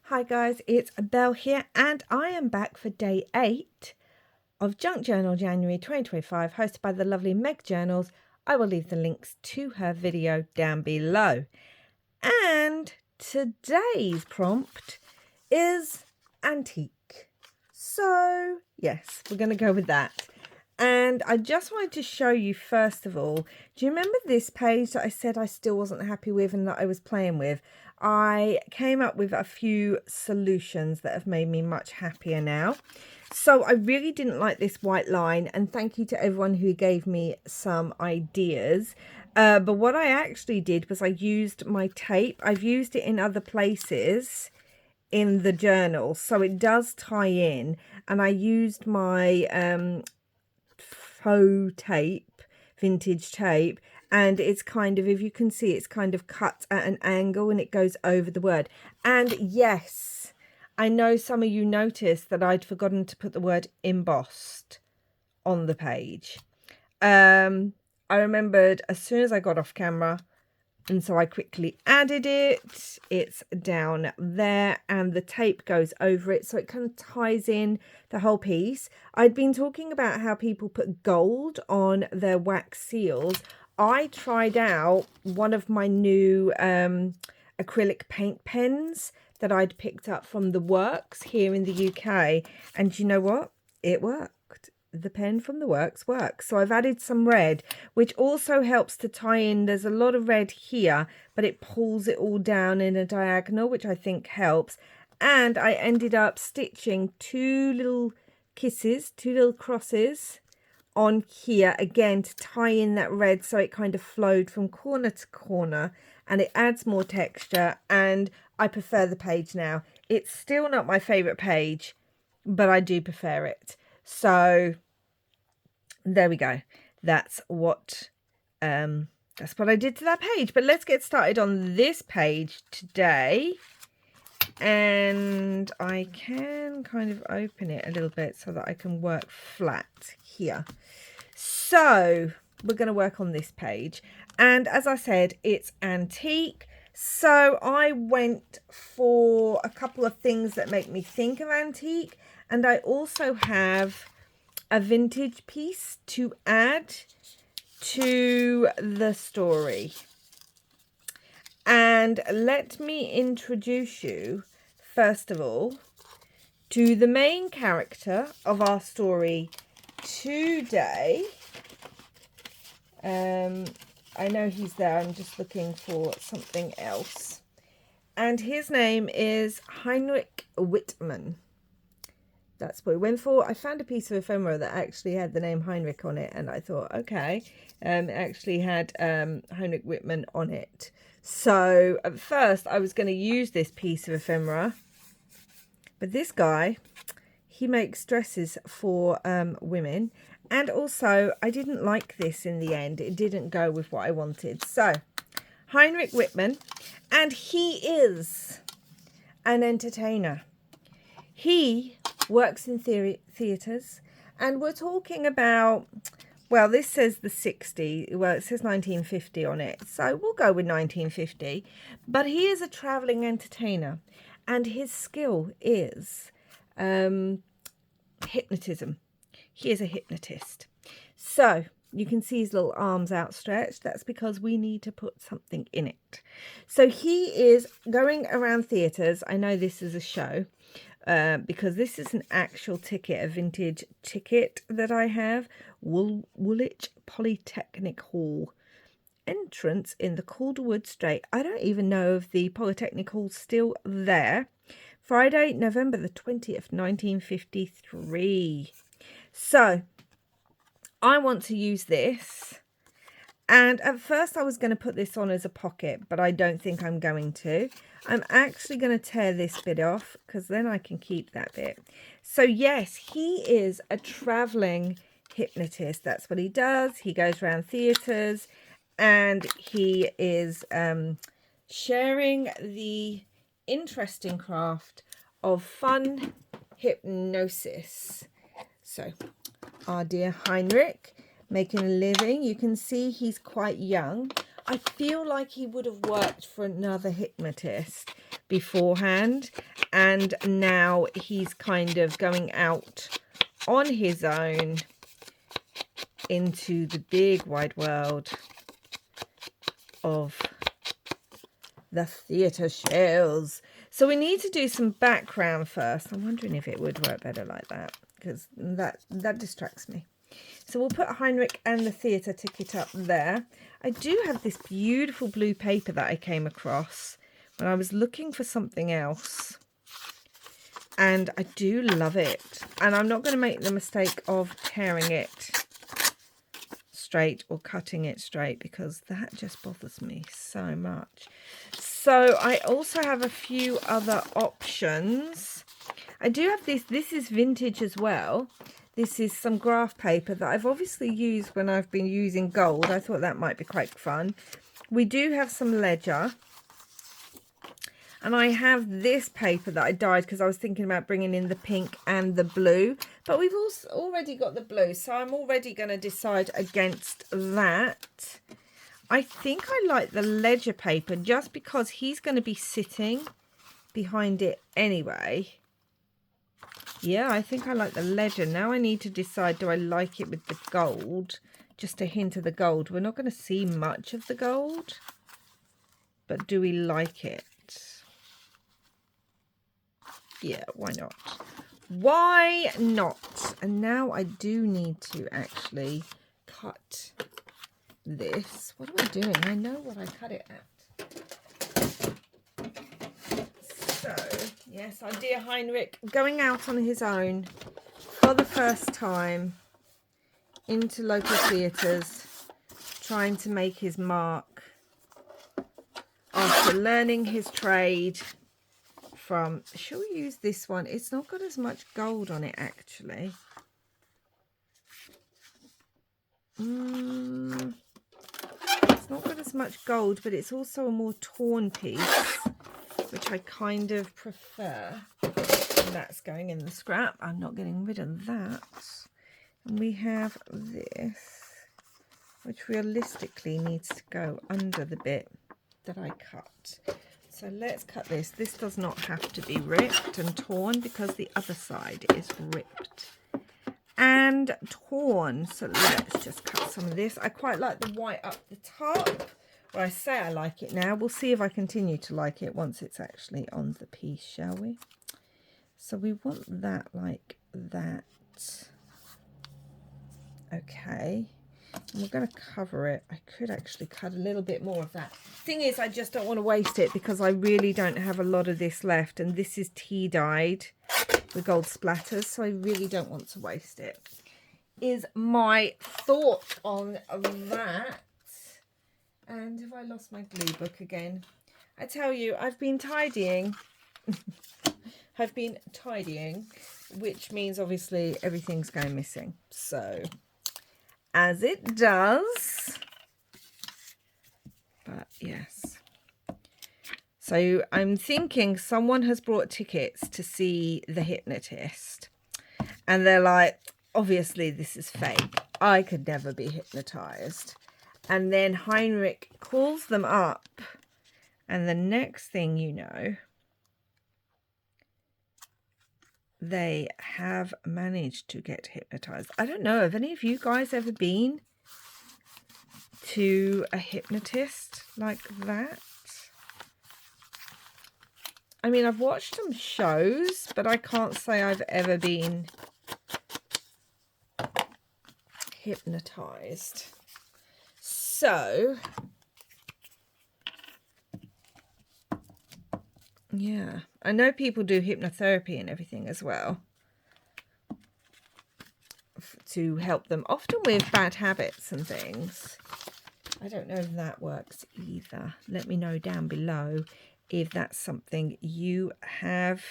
Hi guys, it's Belle here and I am back for day 8 of Junk Journal January 2025, hosted by the lovely Meg Journals. I will leave the links to her video down below. And today's prompt is antique. So yes, we're going to go with that. And I just wanted to show you first of all, do you remember this page that I said I still wasn't happy with and that I was playing with? I came up with a few solutions that have made me much happier now. So I really didn't like this white line, and thank you to everyone who gave me some ideas. But what I actually did was I used my tape. I've used it in other places in the journal, so it does tie in, and I used my faux tape, vintage tape, and it's kind of, if you can see, it's kind of cut at an angle and it goes over the word. And yes, I know some of you noticed that I'd forgotten to put the word embossed on the page. I remembered as soon as I got off camera, and so I quickly added it. It's down there and the tape goes over it, so it kind of ties in the whole piece. I'd been talking about how people put gold on their wax seals. I tried out one of my new acrylic paint pens that I'd picked up from the Works here in the UK, and you know what? It worked. The pen from the Works works. So I've added some red, which also helps to tie in. There's a lot of red here, but it pulls it all down in a diagonal, which I think helps. And I ended up stitching two little kisses, two little crosses on here again to tie in that red, so it kind of flowed from corner to corner and it adds more texture. And I prefer the page now. It's still not my favorite page, but I do prefer it. So there we go. That's what I did to that page. But let's get started on this page today. And I can kind of open it a little bit so that I can work flat here. So we're going to work on this page. And as I said, it's antique. So I went for a couple of things that make me think of antique. And I also have a vintage piece to add to the story. And let me introduce you, first of all, to the main character of our story today. I know he's there. I'm just looking for something else. And his name is Heinrich Whitman. That's what we went for. I found a piece of ephemera that actually had the name Heinrich on it, and I thought, okay, it actually had Heinrich Whitman on it. So at first I was going to use this piece of ephemera, but this guy, he makes dresses for women, and also I didn't like this in the end. It didn't go with what I wanted. So Heinrich Whitman, and he is an entertainer. He works in theatres, and we're talking about, well, this says the 60s, well, it says 1950 on it, so we'll go with 1950. But he is a travelling entertainer, and his skill is hypnotism. He is a hypnotist. So you can see his little arms outstretched. That's because we need to put something in it. So he is going around theatres. I know this is a show, because this is an actual ticket, a vintage ticket that I have. Woolwich Polytechnic Hall. Entrance in the Calderwood Strait. I don't even know if the Polytechnic Hall's still there. Friday, November the 20th, 1953. So I want to use this. And at first I was going to put this on as a pocket, but I don't think I'm going to. I'm actually going to tear this bit off, because then I can keep that bit. So yes, he is a travelling hypnotist. That's what he does. He goes around theatres, and he is sharing the interesting craft of fun hypnosis. So our dear Heinrich, making a living. You can see he's quite young. I feel like he would have worked for another hypnotist beforehand, And now he's kind of going out on his own into the big wide world of the theatre shows. So we need to do some background first. I'm wondering if it would work better like that, because that distracts me. So we'll put Heinrich and the theatre ticket up there. I do have this beautiful blue paper that I came across when I was looking for something else. And I do love it. And I'm not going to make the mistake of tearing it straight or cutting it straight, because that just bothers me so much. So I also have a few other options. I do have this. This is vintage as well. This is some graph paper that I've obviously used when I've been using gold. I thought that might be quite fun. We do have some ledger. And I have this paper that I dyed because I was thinking about bringing in the pink and the blue. But we've also already got the blue, so I'm already going to decide against that. I think I like the ledger paper just because he's going to be sitting behind it anyway. Yeah, I think I like the ledger. Now I need to decide, do I like it with the gold? Just a hint of the gold. We're not going to see much of the gold, but do we like it? Yeah, why not? Why not? And now I do need to actually cut this. What am I doing? I know what I cut it at. So, yes, our dear Heinrich going out on his own for the first time into local theatres, trying to make his mark after learning his trade from, shall we use this one? It's not got as much gold on it, actually. It's not got as much gold, but it's also a more torn piece, which I kind of prefer. And that's going in the scrap. I'm not getting rid of that. And we have this, which realistically needs to go under the bit that I cut. So let's cut this. This does not have to be ripped and torn because the other side is ripped and torn. So let's just cut some of this. I quite like the white up the top. Well, I say I like it now. We'll see if I continue to like it once it's actually on the piece, shall we? So we want that like that. Okay. And we're going to cover it. I could actually cut a little bit more of that. Thing is, I just don't want to waste it because I really don't have a lot of this left. And this is tea dyed with gold splatters. So I really don't want to waste it. Is my thought on that. And have I lost my glue book again? I tell you, I've been tidying. I've been tidying, which means obviously everything's going missing. So, as it does. But yes. So I'm thinking someone has brought tickets to see the Hypnotist. And they're like, obviously this is fake. I could never be hypnotized. And then Heinrich calls them up. And the next thing you know, they have managed to get hypnotized. I don't know, have any of you guys ever been to a hypnotist like that? I mean, I've watched some shows, but I can't say I've ever been hypnotized. So, yeah, I know people do hypnotherapy and everything as well to help them, often with bad habits and things. I don't know if that works either. Let me know down below if that's something you have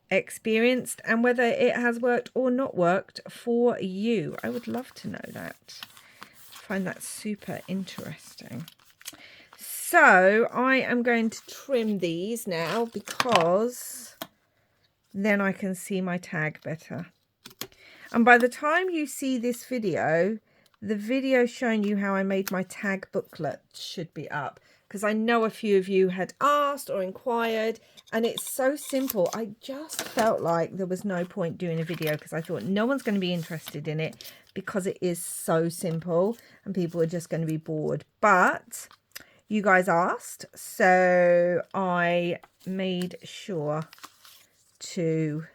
experienced and whether it has worked or not worked for you. I would love to know that. I find that super interesting. So I am going to trim these now because then I can see my tag better. And by the time you see this video, the video showing you how I made my tag booklet should be up. because I know a few of you had asked or inquired, and it's so simple. I just felt like there was no point doing a video because I thought no one's going to be interested in it because it is so simple and people are just going to be bored. But you guys asked, so I made sure to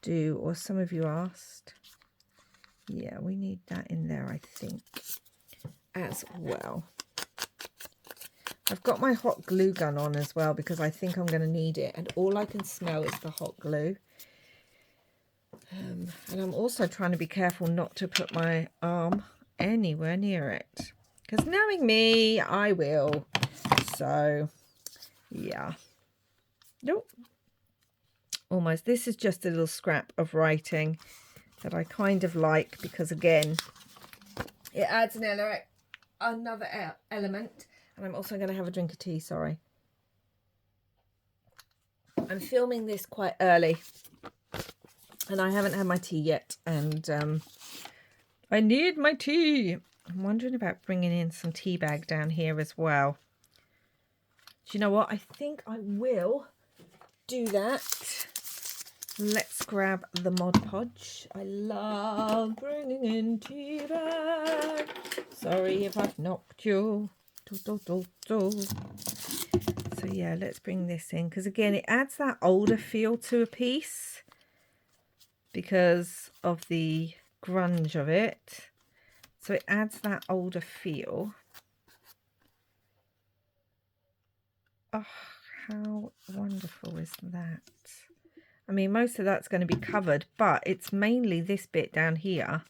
do, or some of you asked. Yeah, we need that in there, I think, as well. I've got my hot glue gun on as well because I think I'm going to need it, and all I can smell is the hot glue. And I'm also trying to be careful not to put my arm anywhere near it, because knowing me, I will. So yeah, nope, almost. This is just a little scrap of writing that I kind of like because, again, it adds another element. And I'm also going to have a drink of tea, sorry. I'm filming this quite early and I haven't had my tea yet, and I need my tea. I'm wondering about bringing in some tea bag down here as well. Do you know what? I think I will do that. Let's grab the Mod Podge. I love bringing in tea bag. Sorry if I've knocked you. So yeah, let's bring this in, because again, it adds that older feel to a piece because of the grunge of it. So it adds that older feel. Oh, how wonderful is that? I mean, most of that's going to be covered, but it's mainly this bit down here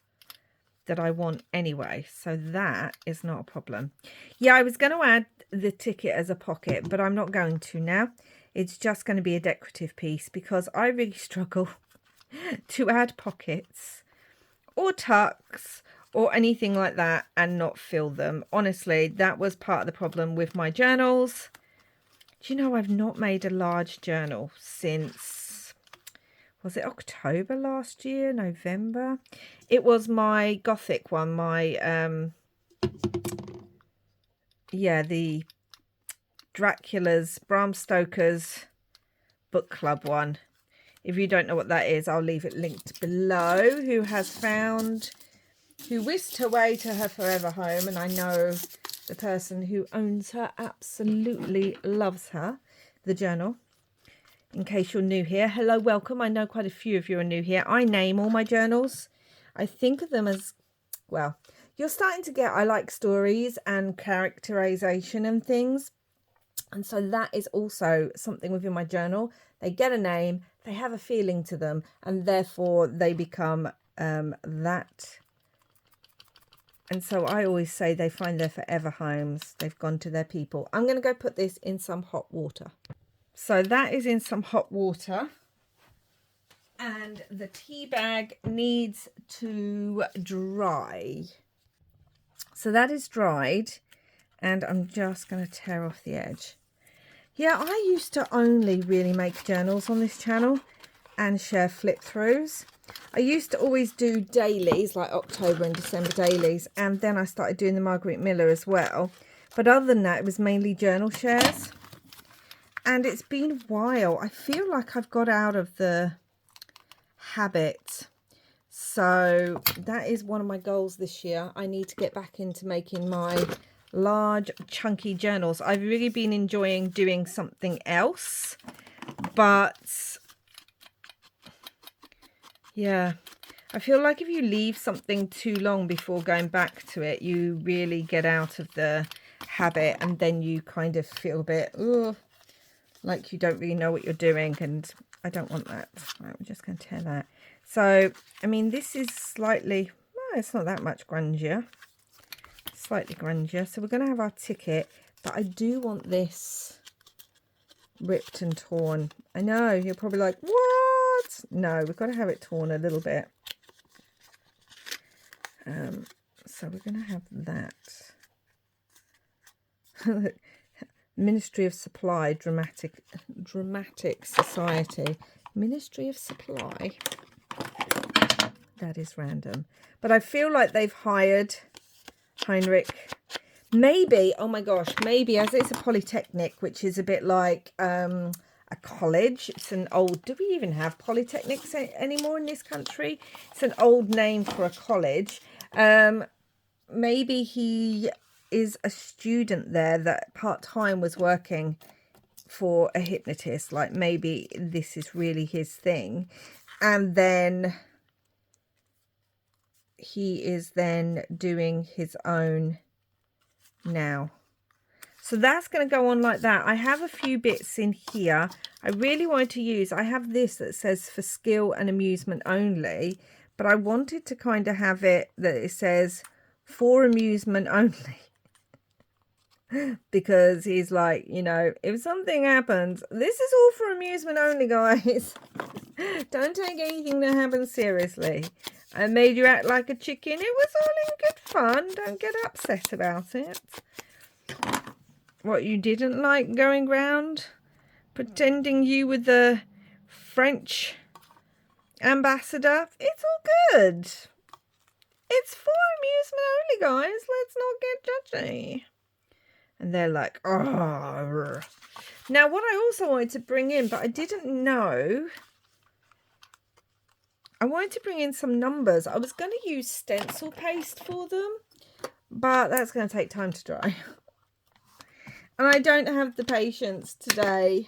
that I want anyway, so that is not a problem. Yeah, I was going to add the ticket as a pocket, but I'm not going to now. It's just going to be a decorative piece because I really struggle to add pockets or tucks or anything like that and not fill them. Honestly, that was part of the problem with my journals. Do you know, I've not made a large journal since, was it October last year, November? It was my Gothic one, my, yeah, the Dracula's, Bram Stoker's book club one. If you don't know what that is, I'll leave it linked below. Who whisked her way to her forever home, and I know the person who owns her absolutely loves her, the journal. In case you're new here, hello, welcome. I know quite a few of you are new here. I name all my journals. I think of them as, well, you're starting to get, I like stories and characterization and things. And so that is also something within my journal. They get a name, they have a feeling to them, and therefore they become that. And so I always say they find their forever homes. They've gone to their people. I'm going to go put this in some hot water. So that is in some hot water. And the tea bag needs to dry. So that is dried. And I'm just going to tear off the edge. Yeah, I used to only really make journals on this channel and share flip throughs. I used to always do dailies, like October and December dailies, and then I started doing the Margaret Miller as well. But other than that, it was mainly journal shares. And it's been a while. I feel like I've got out of the habit. So that is one of my goals this year. I need to get back into making my large chunky journals. I've really been enjoying doing something else, but yeah, I feel like if you leave something too long before going back to it, you really get out of the habit, and then you kind of feel a bit like you don't really know what you're doing, and I don't want that. Right, we're just going to tear that. So I mean, this is slightly, well, it's not that much grungier, slightly grungier. So we're going to have our ticket, but I do want this ripped and torn. I know you're probably like, what? No, we've got to have it torn a little bit. So we're going to have that. Ministry of Supply, Dramatic Society. Ministry of Supply. That is random. But I feel like they've hired Heinrich. maybe, oh my gosh, maybe as it's a polytechnic, which is a bit like a college. It's an old, do we even have polytechnics anymore in this country? It's an old name for a college. Maybe he is a student there that part-time was working for a hypnotist. Like maybe this is really his thing. And then he is then doing his own now. So that's going to go on like that. I have a few bits in here I really wanted to use. I have this that says for skill and amusement only, but I wanted to kind of have it that it says for amusement only. Because he's like, you know, if something happens, this is all for amusement only, guys. Don't take anything that happens seriously. I made you act like a chicken. It was all in good fun. Don't get upset about it. What, you didn't like going round pretending you were the French ambassador? It's all good. It's for amusement only, guys. Let's not get judgy. And they're like, oh. Now, what I also wanted to bring in, but I didn't know, I wanted to bring in some numbers. I was going to use stencil paste for them, but that's going to take time to dry. And I don't have the patience today.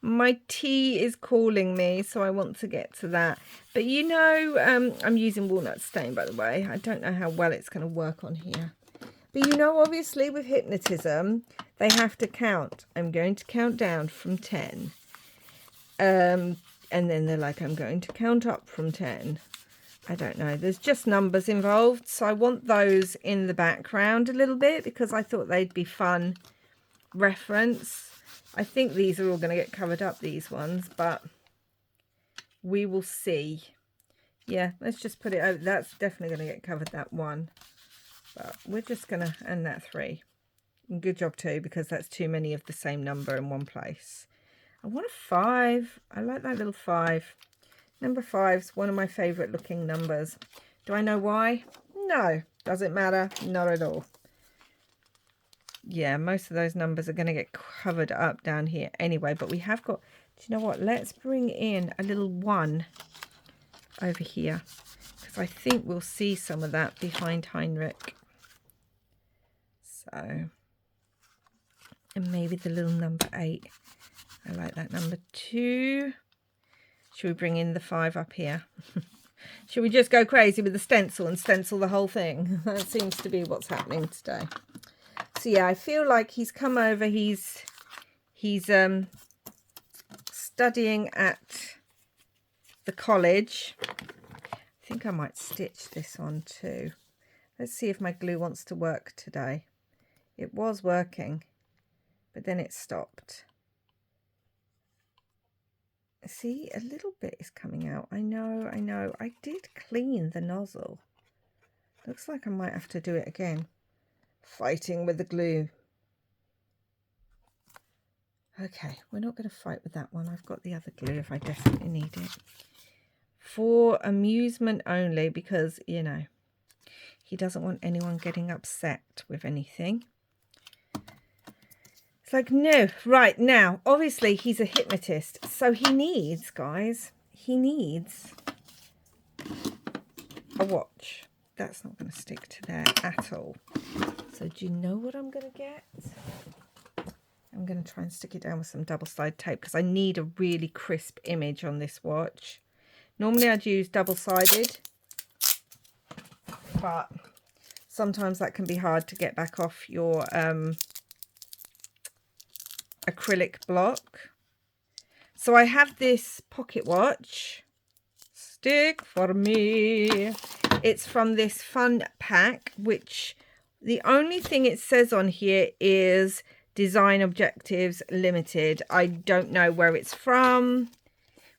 My tea is calling me, so I want to get to that. But you know, I'm using walnut stain, by the way. I don't know how well it's going to work on here. But you know, obviously with hypnotism, they have to count. I'm going to count down from 10. And then they're like, I'm going to count up from 10. I don't know. There's just numbers involved. So I want those in the background a little bit because I thought they'd be fun reference. I think these are all going to get covered up, these ones, but we will see. Yeah, let's just put it over. That's definitely going to get covered, that one. But we're just going to, and that 3. And good job too, because that's too many of the same number in one place. I want a 5. I like that little 5. Number 5's one of my favourite looking numbers. Do I know why? No. Does it matter? Not at all. Yeah, most of those numbers are going to get covered up down here anyway. But we have got, do you know what? Let's bring in a little 1 over here. Because I think we'll see some of that behind Heinrich. So, and maybe the little number 8. I like that number 2. Should we bring in the 5 up here? Should we just go crazy with the stencil and stencil the whole thing? That seems to be what's happening today. So yeah, I feel like he's come over. He's studying at the college. I think I might stitch this on too. Let's see if my glue wants to work today. It was working, but then it stopped. See, a little bit is coming out. I know. I did clean the nozzle. Looks like I might have to do it again. Fighting with the glue. Okay, we're not going to fight with that one. I've got the other glue if I definitely need it. For amusement only, because, you know, he doesn't want anyone getting upset with anything. It's like, no, right, now, obviously he's a hypnotist, so he needs, guys, he needs a watch. That's not going to stick to there at all. So do you know what I'm going to get? I'm going to try and stick it down with some double-sided tape because I need a really crisp image on this watch. Normally I'd use double-sided, but sometimes that can be hard to get back off your acrylic block. So I have this pocket watch. Stick for me. It's from this fun pack, which the only thing it says on here is Design Objectives Limited. I don't know where it's from.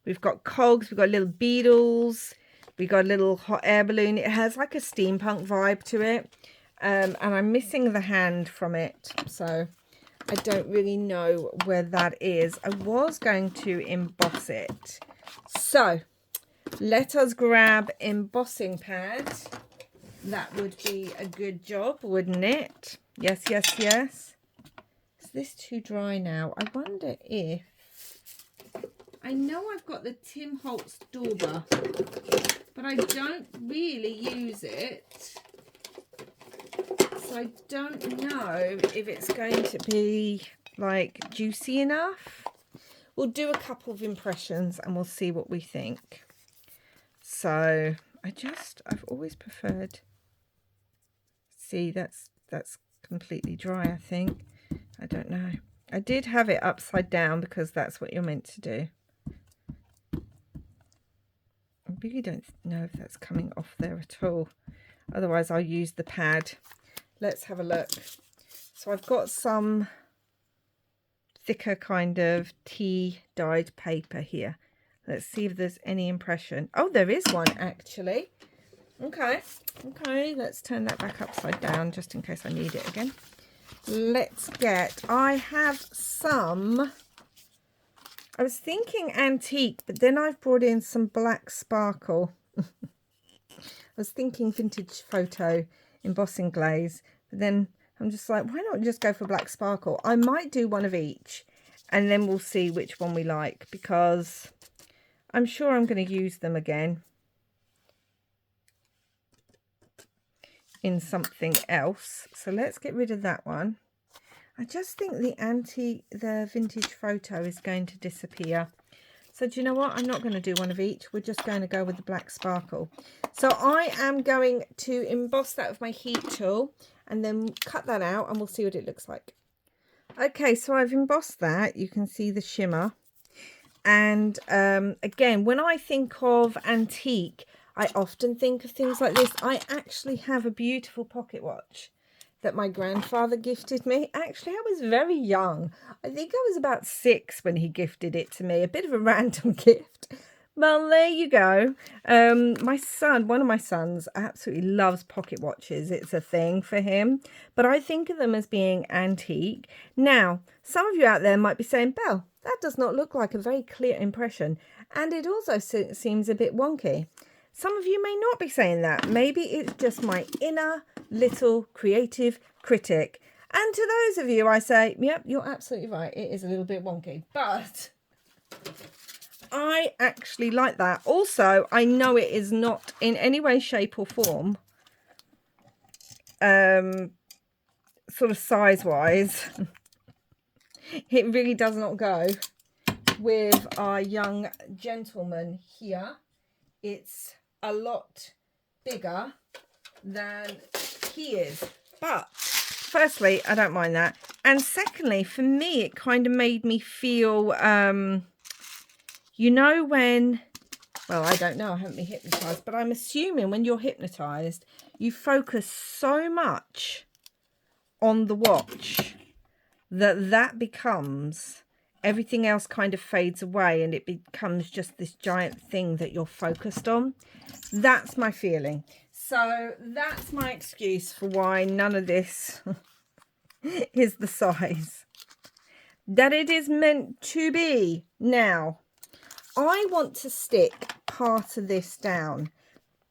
We've got cogs, we've got little beetles, we got a little hot air balloon. It has like a steampunk vibe to it. And I'm missing the hand from it, so I don't really know where that is. I was going to emboss it. So let us grab embossing pad. That would be a good job, wouldn't it? Yes, yes, yes. Is this too dry now? I wonder if... I know I've got the Tim Holtz Dauber, but I don't really use it. So I don't know if it's going to be like juicy enough. We'll do a couple of impressions and we'll see what we think. So I've always preferred, see, that's completely dry, I think. I don't know. I did have it upside down because that's what you're meant to do. I really don't know if that's coming off there at all. Otherwise I'll use the pad. Let's have a look. So I've got some thicker kind of tea dyed paper here. Let's see if there's any impression. Oh, there is one actually. Okay, let's turn that back upside down just in case I need it again. I have some, I was thinking antique, but then I've brought in some black sparkle. I was thinking vintage photo embossing glaze, but then I'm just like, why not just go for black sparkle? I might do one of each and then we'll see which one we like, because I'm sure I'm going to use them again in something else. So let's get rid of that one. I just think the vintage photo is going to disappear. So do you know what? I'm not going to do one of each. We're just going to go with the black sparkle. So I am going to emboss that with my heat tool and then cut that out and we'll see what it looks like. Okay, so I've embossed that. You can see the shimmer. And again, when I think of antique, I often think of things like this. I actually have a beautiful pocket watch that my grandfather gifted me. Actually, I was very young. I think I was about 6 when he gifted it to me. A bit of a random gift. Well, there you go. My son, one of my sons, absolutely loves pocket watches. It's a thing for him. But I think of them as being antique. Now, some of you out there might be saying, Belle, that does not look like a very clear impression. And it also seems a bit wonky. Some of you may not be saying that. Maybe it's just my inner little creative critic. And to those of you, I say, yep, you're absolutely right. It is a little bit wonky, but I actually like that. Also, I know it is not in any way, shape or form, sort of size-wise, it really does not go with our young gentleman here. It's a lot bigger than he is. But firstly, I don't mind that. And secondly, for me, it kind of made me feel, you know, when, well, I don't know, I haven't been hypnotized, but I'm assuming when you're hypnotized, you focus so much on the watch that becomes, everything else kind of fades away and it becomes just this giant thing that you're focused on. That's my feeling. So that's my excuse for why none of this is the size that it is meant to be. Now, I want to stick part of this down,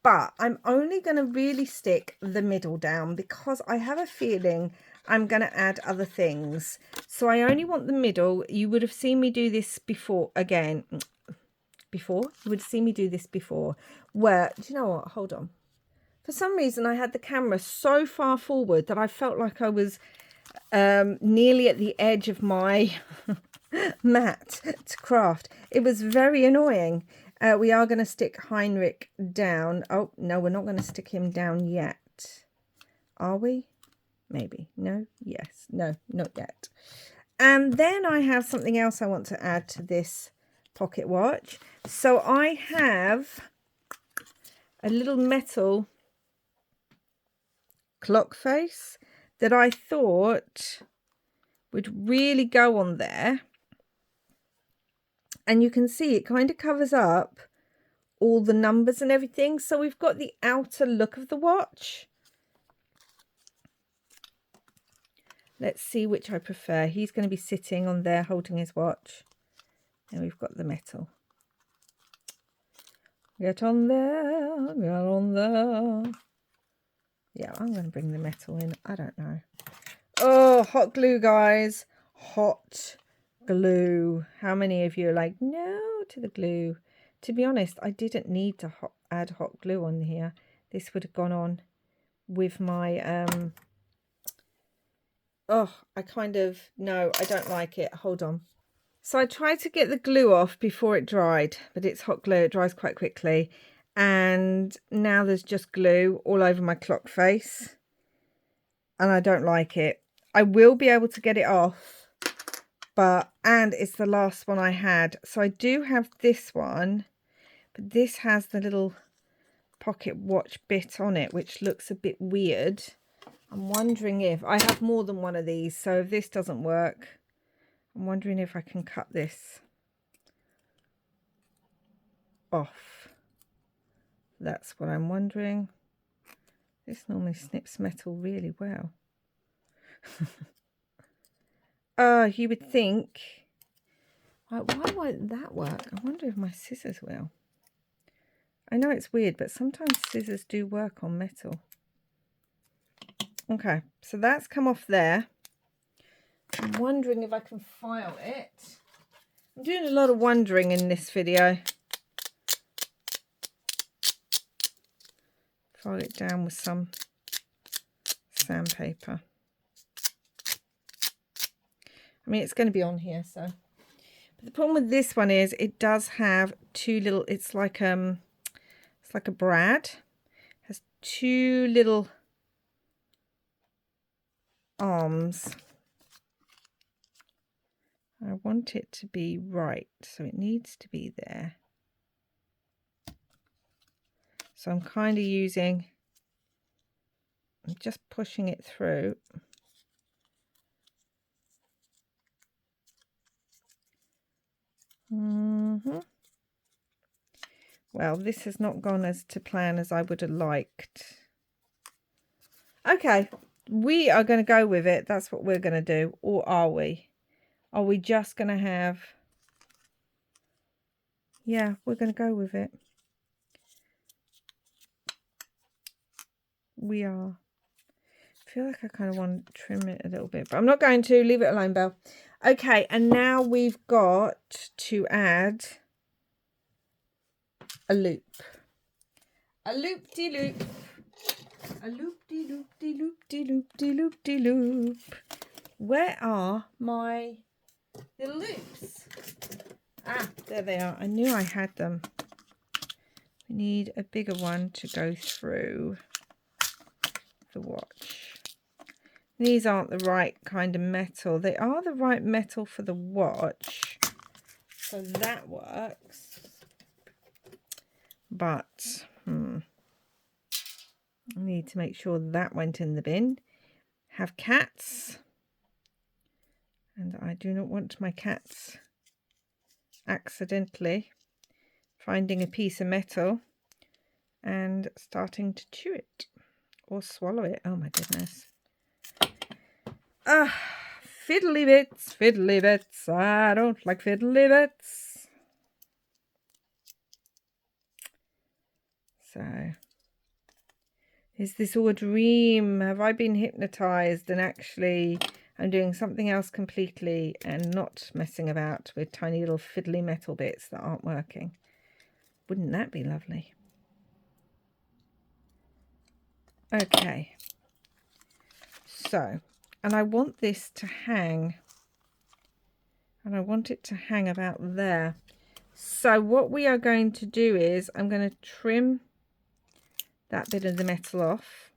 but I'm only going to really stick the middle down because I have a feeling I'm going to add other things. So I only want the middle. You would have seen me do this before again. Before? You would have seen me do this before. Where, do you know what? Hold on. For some reason, I had the camera so far forward that I felt like I was nearly at the edge of my mat to craft. It was very annoying. We are going to stick Heinrich down. Oh, no, we're not going to stick him down yet. Are we? Maybe. No? Yes. No, not yet. And then I have something else I want to add to this pocket watch. So I have a little metal clock face that I thought would really go on there. And you can see it kind of covers up all the numbers and everything. So we've got the outer look of the watch. Let's see which I prefer. He's going to be sitting on there holding his watch. And we've got the metal. Get on there, get on there. Yeah, I'm going to bring the metal in. I don't know. Oh, hot glue, guys. Hot glue. How many of you are like, no to the glue? To be honest, I didn't need to add hot glue on here. This would have gone on with my... Oh, I don't like it. Hold on. So I tried to get the glue off before it dried, but it's hot glue. It dries quite quickly. And now there's just glue all over my clock face. And I don't like it. I will be able to get it off, and it's the last one I had. So I do have this one, but this has the little pocket watch bit on it, which looks a bit weird. I'm wondering if I have more than one of these. So if this doesn't work, I'm wondering if I can cut this off. That's what I'm wondering. This normally snips metal really well. You would think, why won't that work? I wonder if my scissors will. I know it's weird, but sometimes scissors do work on metal. Okay, so that's come off there. I'm wondering if I can file it. I'm doing a lot of wondering in this video. File it down with some sandpaper. I mean, it's going to be on here, so. But the problem with this one is it does have two little, it's like a brad. It has two little arms. I want it to be right, so it needs to be there. So I'm kind of I'm just pushing it through. Well, this has not gone as to plan as I would have liked. Okay, we are going to go with it. That's what we're going to do. Or are we? Are we just going to have... Yeah, we're going to go with it. We are. I feel like I kind of want to trim it a little bit, but I'm not going to. Leave it alone, Belle. Okay, and now we've got to add a loop. A loop-de-loop. A loop-de-loop-de-loop-de-loop-de-loop-de-loop. Where are my little loops? Ah, there they are. I knew I had them. We need a bigger one to go through the watch. These aren't the right kind of metal. They are the right metal for the watch, so that works. But I need to make sure that went in the bin. Have cats, and I do not want my cats accidentally finding a piece of metal and starting to chew it or swallow it. Oh my goodness. Fiddly bits, fiddly bits. I don't like fiddly bits. So, is this all a dream? Have I been hypnotized and actually I'm doing something else completely and not messing about with tiny little fiddly metal bits that aren't working? Wouldn't that be lovely? Okay. So, and I want this to hang. And I want it to hang about there. So what we are going to do is I'm going to trim that bit of the metal off.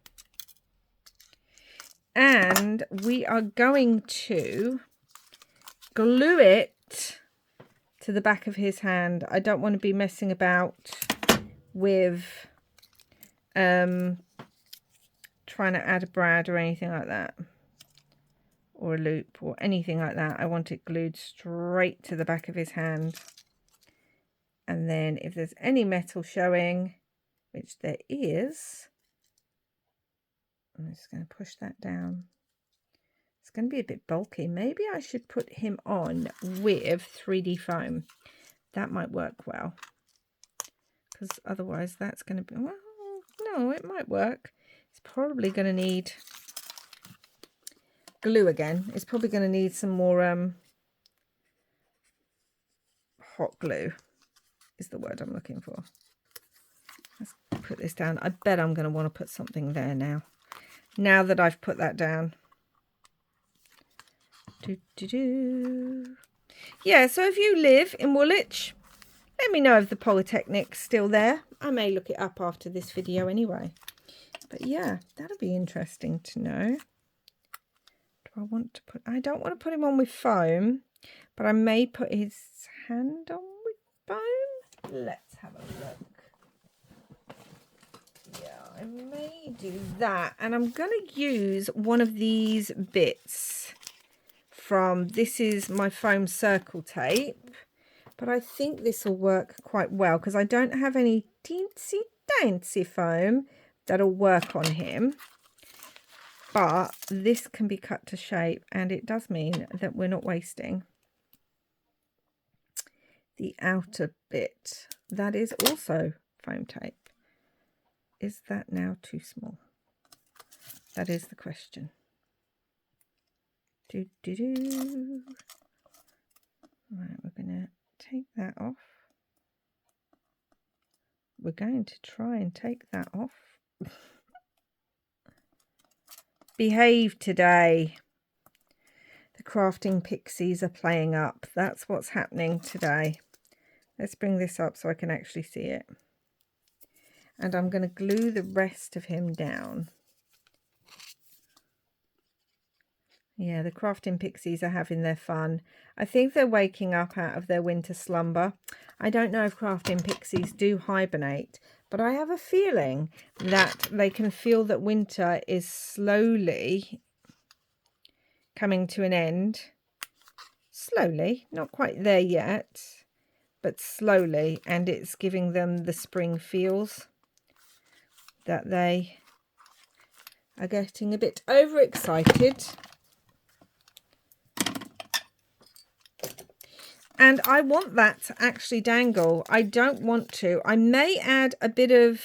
And we are going to glue it to the back of his hand. I don't want to be messing about with trying to add a brad or anything like that, or a loop or anything like that. I want it glued straight to the back of his hand. And then if there's any metal showing, which there is, I'm just going to push that down. It's going to be a bit bulky. Maybe I should put him on with 3D foam. That might work well, because otherwise that's going to be, well, no, it might work. It's probably going to need glue again. It's probably going to need some more hot glue is the word I'm looking for. Let's put this down. I bet I'm going to want to put something there now that I've put that down. Yeah, so if you live in Woolwich, let me know if the Polytechnic's still there. I may look it up after this video anyway. But yeah, that'll be interesting to know. Do I want to put... I don't want to put him on with foam, but I may put his hand on with foam. Let's have a look. Yeah, I may do that. And I'm going to use one of these bits from... This is my foam circle tape. But I think this will work quite well because I don't have any teensy tiny foam that'll work on him. But this can be cut to shape, and it does mean that we're not wasting the outer bit. That is also foam tape. Is that now too small? That is the question. Right, we're going to take that off. We're going to try and take that off. Behave today. The crafting pixies are playing up. That's what's happening today. Let's bring this up so I can actually see it. And I'm going to glue the rest of him down. Yeah, the crafting pixies are having their fun. I think they're waking up out of their winter slumber. I don't know if crafting pixies do hibernate, but I have a feeling that they can feel that winter is slowly coming to an end. Slowly, not quite there yet, but slowly, and it's giving them the spring feels that they are getting a bit overexcited. And I want that to actually dangle. I don't want to. I may add a bit of,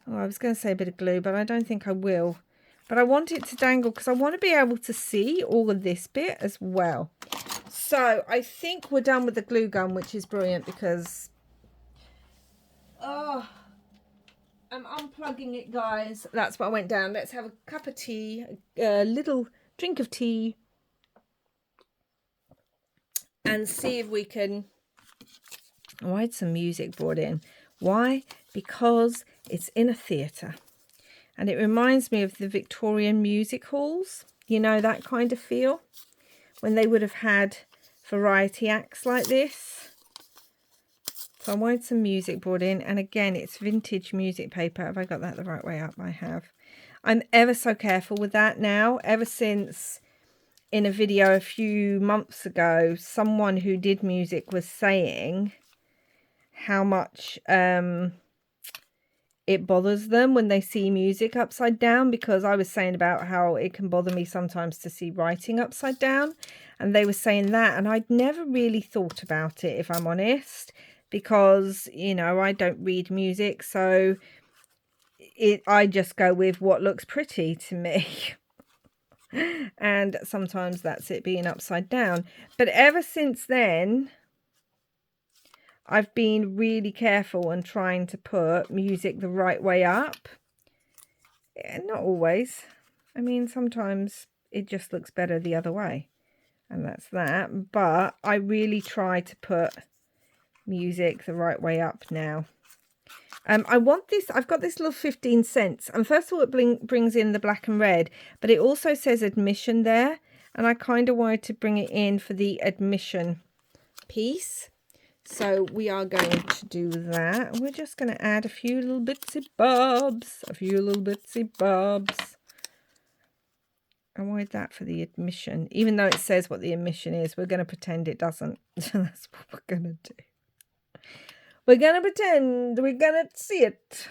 oh, I was going to say a bit of glue, but I don't think I will. But I want it to dangle because I want to be able to see all of this bit as well. So I think we're done with the glue gun, which is brilliant because, oh, I'm unplugging it, guys. That's what I went down. Let's have a cup of tea, a little drink of tea, and see if we can... Oh, I had some music brought in. Why? Because it's in a theatre. And it reminds me of the Victorian music halls. You know, that kind of feel. When they would have had variety acts like this. So I wanted some music brought in. And again, it's vintage music paper. Have I got that the right way up? I have. I'm ever so careful with that now. Ever since... in a video a few months ago, someone who did music was saying how much it bothers them when they see music upside down, because I was saying about how it can bother me sometimes to see writing upside down, and they were saying that, and I'd never really thought about it, if I'm honest, because, you know, I don't read music, so I just go with what looks pretty to me. And sometimes that's it being upside down. But ever since then, I've been really careful and trying to put music the right way up. Not always. I mean, sometimes it just looks better the other way. And that's that. But I really try to put music the right way up now. I want this, I've got this little 15 cents. And first of all, it brings in the black and red. But it also says admission there. And I kind of wanted to bring it in for the admission piece. So we are going to do that. We're just going to add a few little bitsy bobs. A few little bitsy bobs. I wanted that for the admission. Even though it says what the admission is, we're going to pretend it doesn't. That's what we're going to do. We're going to pretend we're going to see it.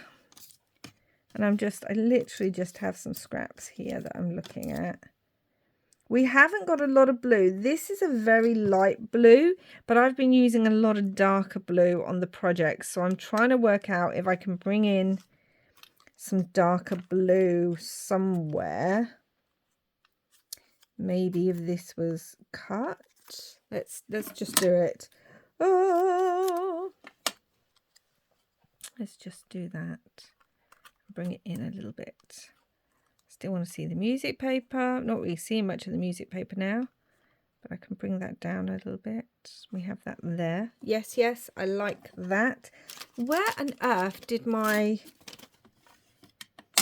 And I literally just have some scraps here that I'm looking at. We haven't got a lot of blue. This is a very light blue, but I've been using a lot of darker blue on the project. So I'm trying to work out if I can bring in some darker blue somewhere. maybe if this was cut. Let's just do it. Oh, let's just do that. Bring it in a little bit. Still want to see the music paper. Not really seeing much of the music paper now, but I can bring that down a little bit. We have that there. Yes, yes, I like that. Where on earth did my...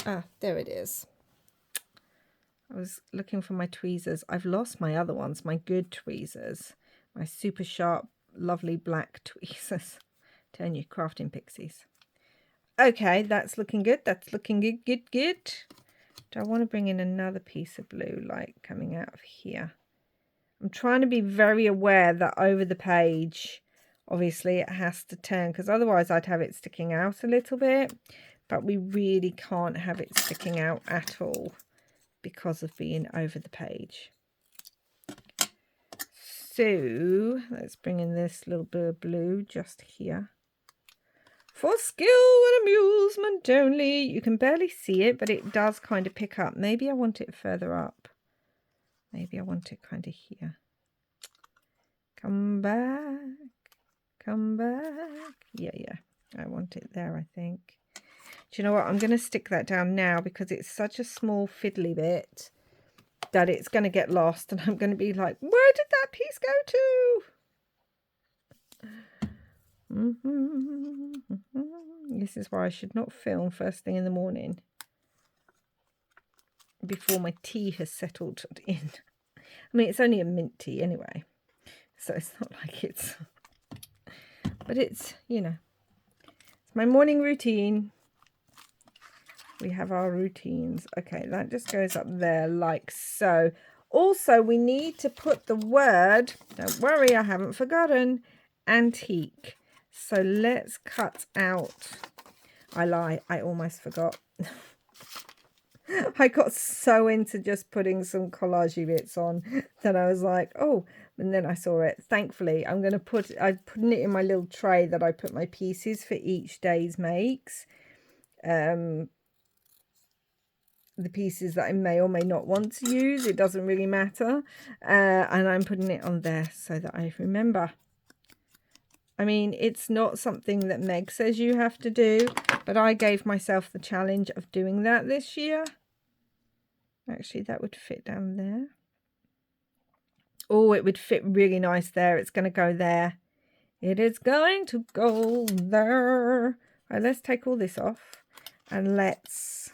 Ah, there it is. I was looking for my tweezers. I've lost my other ones, my good tweezers. My super sharp, lovely black tweezers. Turn you crafting pixies. Okay, that's looking good. That's looking good, good, good. Do I want to bring in another piece of blue, like coming out of here? I'm trying to be very aware that over the page, obviously it has to turn, because otherwise I'd have it sticking out a little bit. But we really can't have it sticking out at all because of being over the page. So let's bring in this little bit of blue just here. For skill and amusement only. You can barely see it, but it does kind of pick up. Maybe I want it further up. Maybe I want it kind of here. Come back. Come back. Yeah, yeah. I want it there, I think. Do you know what? I'm going to stick that down now because it's such a small fiddly bit that it's going to get lost. And I'm going to be like, where did that piece go to? This is why I should not film first thing in the morning before my tea has settled in. I mean, it's only a mint tea anyway, so it's not like it's... But it's, you know, it's my morning routine. We have our routines. Okay, that just goes up there like so. Also, we need to put the word, don't worry, I haven't forgotten, antique. So let's cut out, I lie, I almost forgot. I got so into just putting some collagey bits on that I was like, oh, and then I saw it. Thankfully, I'm going to put, I'm putting it in my little tray that I put my pieces for each day's makes. The pieces that I may or may not want to use, it doesn't really matter. And I'm putting it on there so that I remember. I mean, it's not something that Meg says you have to do, but I gave myself the challenge of doing that this year. Actually, that would fit down there. Oh, it would fit really nice there. It's going to go there. It is going to go there. Right, let's take all this off and let's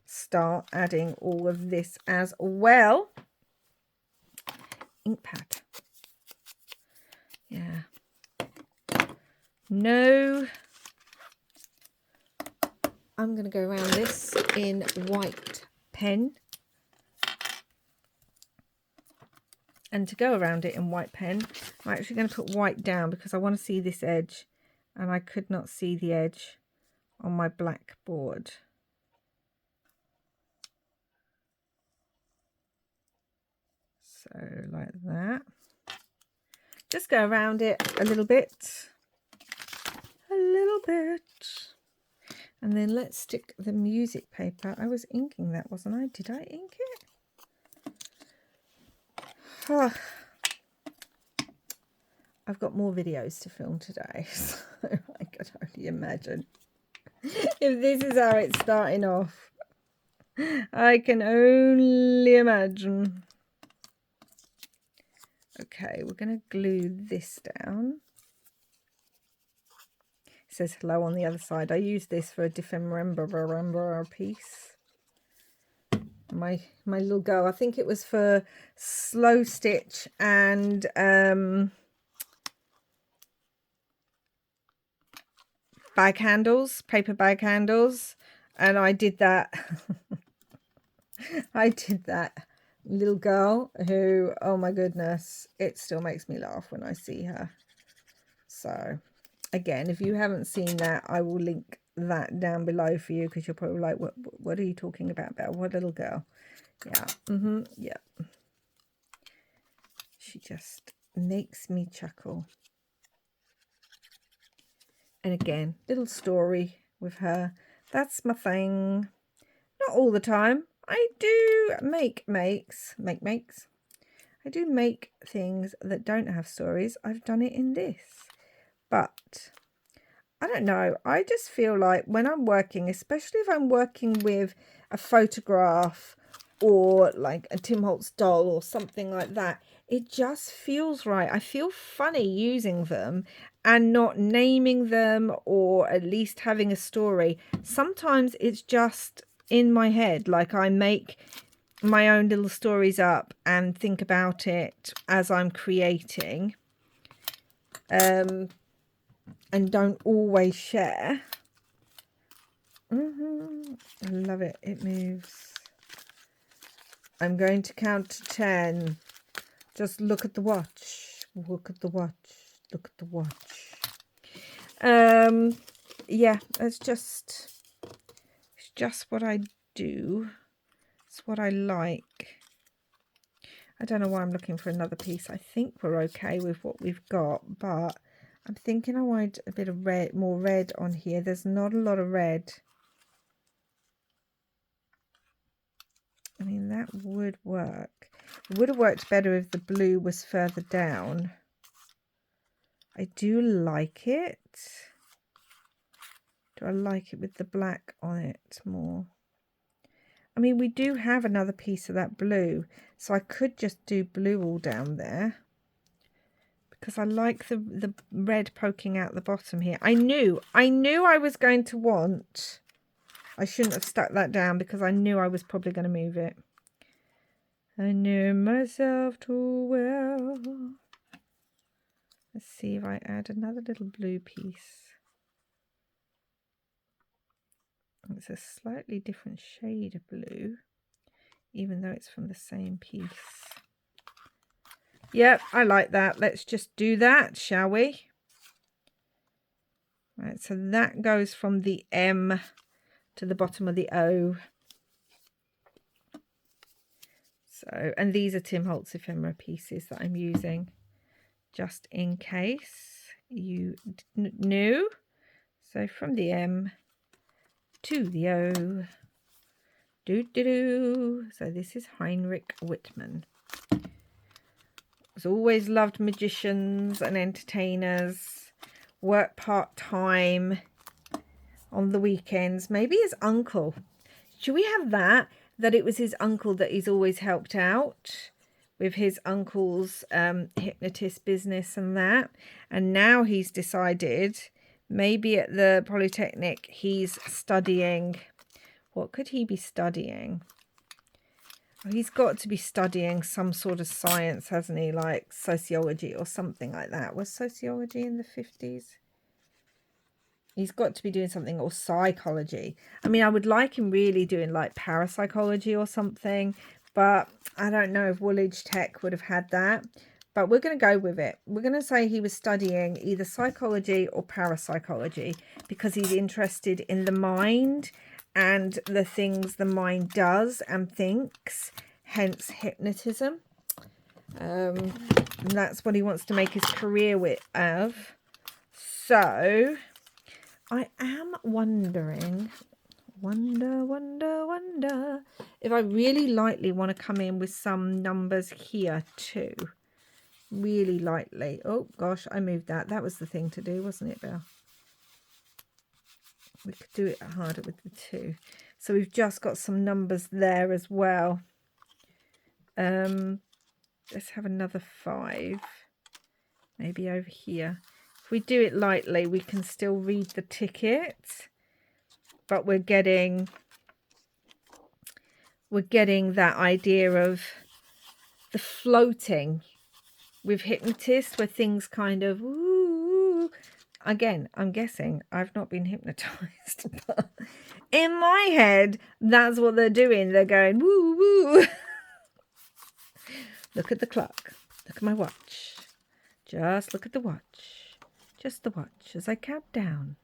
start adding all of this as well. Ink pad. Yeah. No. I'm going to go around this in white pen. And to go around it in white pen, I'm actually going to put white down because I want to see this edge. And I could not see the edge on my blackboard. So like that. Just go around it a little bit. A little bit. And then let's stick the music paper. I was inking that, wasn't I? Did I ink it? Oh. I've got more videos to film today, so I can only imagine if this is how it's starting off. I can only imagine. Okay, we're going to glue this down. It says hello on the other side. I use this for a different piece. My little girl, I think it was for slow stitch and bag handles, paper bag handles, and I did that. I did that. Little girl who, oh my goodness, it still makes me laugh when I see her. So again, if you haven't seen that, I will link that down below for you because you're probably like, what are you talking about, Belle? What little girl? Yeah. Yeah. She just makes me chuckle. And again, little story with her. That's my thing. Not all the time. I do make I do make things that don't have stories. I've done it in this, but I don't know. I just feel like when I'm working, especially if I'm working with a photograph or like a Tim Holtz doll or something like that, it just feels right. I feel funny using them and not naming them, or at least having a story. Sometimes it's just in my head, like I make my own little stories up and think about it as I'm creating, and don't always share. I love it. It moves. I'm going to count to 10. Just look at the watch. Look at the watch. Look at the watch. Yeah, it's just what I do. It's what I like. I don't know why I'm looking for another piece. I think we're okay with what we've got, but I'm thinking I want a bit of red, more red on here. There's not a lot of red. I mean, that would work. It would have worked better if the blue was further down. I do like it. Do I like it with the black on it more? I mean, we do have another piece of that blue, so I could just do blue all down there, because I like the red poking out the bottom here. I knew I was going to want... I shouldn't have stuck that down, because I knew I was probably going to move it. I knew myself too well. Let's see if I add another little blue piece. It's a slightly different shade of blue, even though it's from the same piece. Yep, I like that. Let's just do that, shall we? Right, so that goes from the M to the bottom of the O. So, and these are Tim Holtz ephemera pieces that I'm using, just in case you knew. So from the M to the O. So this is Heinrich Whitman. I've always loved magicians and entertainers. Work part-time on the weekends. Maybe his uncle. Should we have that? That it was his uncle that he's always helped out with his uncle's hypnotist business and that. And now he's decided, maybe at the Polytechnic, he's studying. What could he be studying? Oh, he's got to be studying some sort of science, hasn't he? Like sociology or something like that. Was sociology in the 50s? He's got to be doing something, or psychology. I mean, I would like him really doing like parapsychology or something, but I don't know if Woolwich Tech would have had that. But we're going to go with it. We're going to say he was studying either psychology or parapsychology, because he's interested in the mind and the things the mind does and thinks, hence hypnotism. And that's what he wants to make his career of. So I am wondering, wonder, if I really lightly want to come in with some numbers here too. Really lightly. Oh gosh, I moved that. That was the thing to do, wasn't it, Belle? We could do it harder with the 2. So we've just got some numbers there as well. Let's have another 5. Maybe over here. If we do it lightly, we can still read the ticket, but we're getting that idea of the floating with Hypnotist, where things kind of, ooh. Again, I'm guessing I've not been hypnotized, but in my head, that's what they're doing. They're going, woo, woo. Look at the clock. Look at my watch. Just look at the watch. Just the watch as I count down.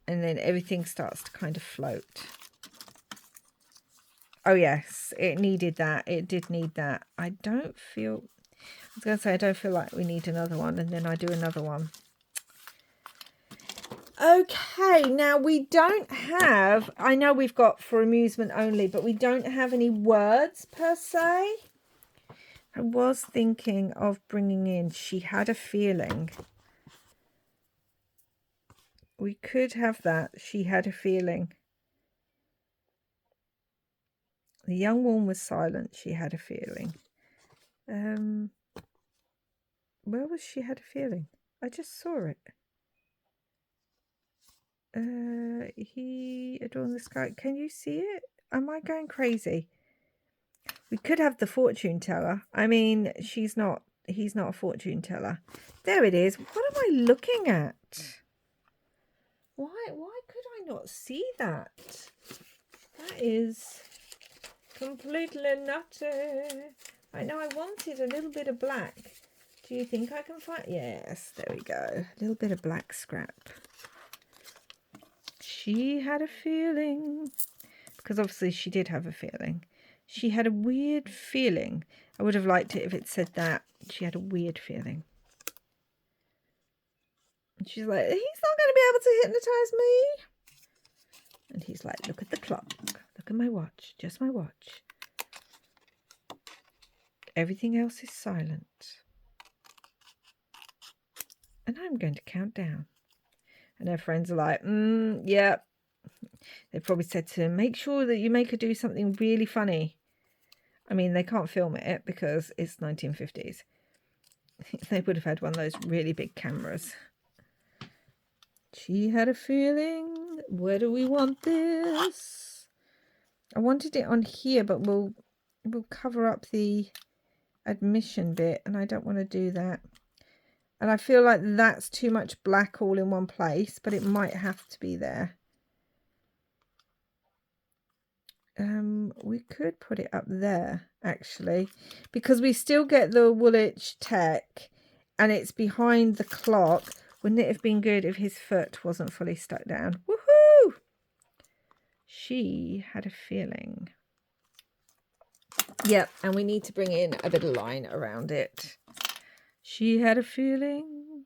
And then everything starts to kind of float. Oh, yes, it needed that. It did need that. I don't feel... I was going to say, I don't feel like we need another one. And then I do another one. Okay, now we don't have, I know we've got for amusement only, but we don't have any words per se. I was thinking of bringing in She Had a Feeling. We could have that. She had a feeling. The young woman was silent. She had a feeling. Where was She Had a Feeling? I just saw it. He adorned the sky. Can you see it? Am I going crazy? We could have the fortune teller. I mean, he's not a fortune teller. There it is. What am I looking at? Why could I not see that? That is completely nutty. I know I wanted a little bit of black. Do you think I can find? Yes, there we go. A little bit of black scrap. She had a feeling. Because obviously she did have a feeling. She had a weird feeling. I would have liked it if it said that. She had a weird feeling. And she's like, he's not going to be able to hypnotize me. And he's like, look at the clock. Look at my watch. Just my watch. Everything else is silent. And I'm going to count down. And her friends are like, yeah. They probably said to him, make sure that you make her do something really funny. I mean, they can't film it because it's 1950s. They would have had one of those really big cameras. She had a feeling. Where do we want this? I wanted it on here, but we'll cover up the admission bit, and I don't want to do that. And I feel like that's too much black all in one place, but it might have to be there. We could put it up there, actually, because we still get the Woolwich tech, and it's behind the clock. Wouldn't it have been good if his foot wasn't fully stuck down? Woohoo! She had a feeling. Yep, and we need to bring in a bit of line around it. She had a feeling.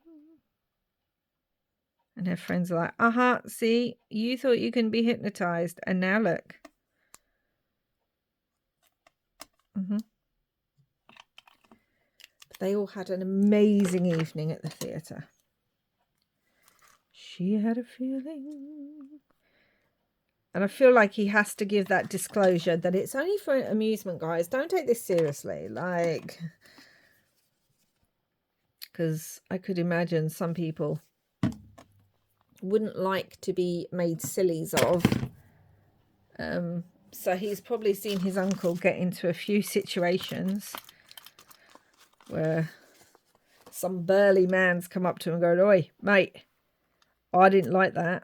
And her friends are like, see, you thought you can be hypnotized, and now look. They all had an amazing evening at the theatre. She had a feeling. And I feel like he has to give that disclosure that it's only for amusement, guys. Don't take this seriously. Like, because I could imagine some people wouldn't like to be made sillies of. So he's probably seen his uncle get into a few situations where some burly man's come up to him and go, oi, mate, I didn't like that.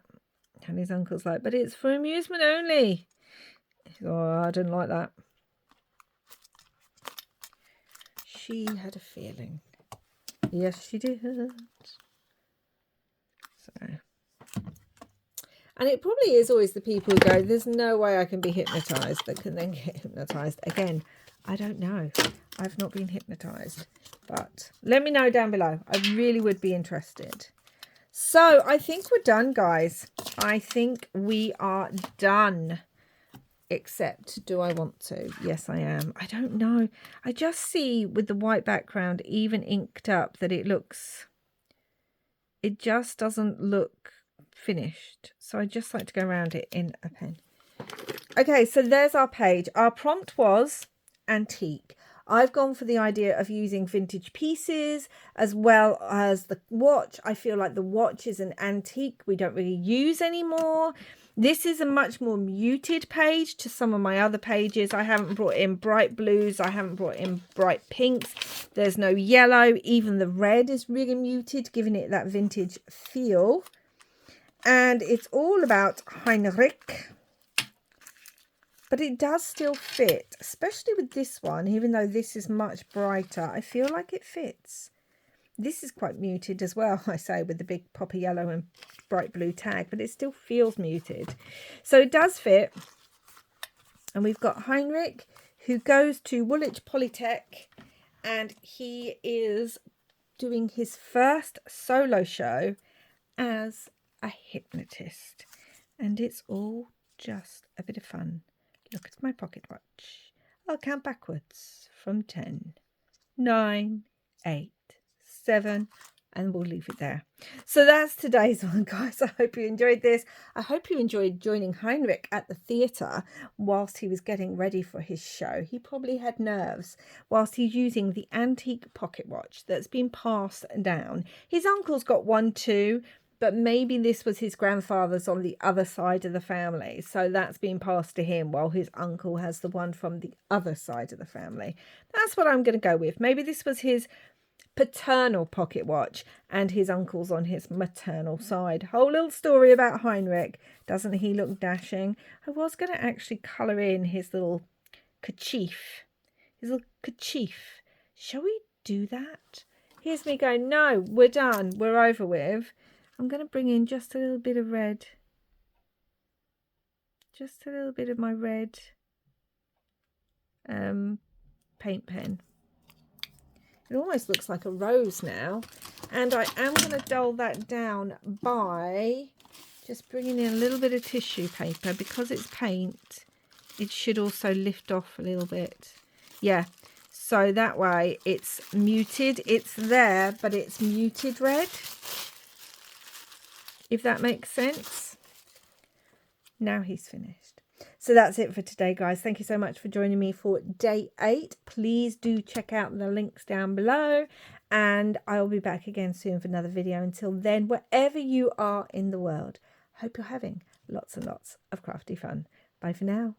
And his uncle's like, but it's for amusement only. He's like, oh, I didn't like that. She had a feeling. Yes, she did. So, and it probably is always the people who go, there's no way I can be hypnotized, that can then get hypnotized. Again, I don't know. I've not been hypnotized. But let me know down below. I really would be interested. So I think we're done, guys. I think we are done. Except, do I want to? Yes, I am. I don't know. I just see with the white background, even inked up, that it just doesn't look finished. So I just like to go around it in a pen. Okay, so there's our page. Our prompt was antique. I've gone for the idea of using vintage pieces as well as the watch. I feel like the watch is an antique we don't really use anymore. This is a much more muted page to some of my other pages. I haven't brought in bright blues. I haven't brought in bright pinks. There's no yellow. Even the red is really muted, giving it that vintage feel. And it's all about Heinrich. But it does still fit, especially with this one, even though this is much brighter. I feel like it fits. This is quite muted as well, I say, with the big poppy yellow and bright blue tag, but it still feels muted. So it does fit. And we've got Heinrich, who goes to Woolwich Polytech, and he is doing his first solo show as a hypnotist. And it's all just a bit of fun. Look at my pocket watch. I'll count backwards from 10, 9, 8, 7, and we'll leave it there. So that's today's one, guys. I hope you enjoyed this. I hope you enjoyed joining Heinrich at the theatre whilst he was getting ready for his show. He probably had nerves whilst he's using the antique pocket watch that's been passed down. His uncle's got one too, but maybe this was his grandfather's on the other side of the family. So that's been passed to him while his uncle has the one from the other side of the family. That's what I'm going to go with. Maybe this was his paternal pocket watch and his uncle's on his maternal side. Whole little story about Heinrich. Doesn't he look dashing? I was going to actually colour in his little kerchief. Shall we do that? Here's me going, no, we're done. We're over with. I'm going to bring in just a little bit of red. Just a little bit of my red paint pen. It almost looks like a rose now. And I am going to dull that down by just bringing in a little bit of tissue paper. Because it's paint, it should also lift off a little bit. Yeah, so that way it's muted. It's there, but it's muted red. If that makes sense. Now he's finished. So that's it for today, guys. Thank you so much for joining me for day 8. Please do check out the links down below. And I'll be back again soon for another video. Until then, wherever you are in the world, hope you're having lots and lots of crafty fun. Bye for now.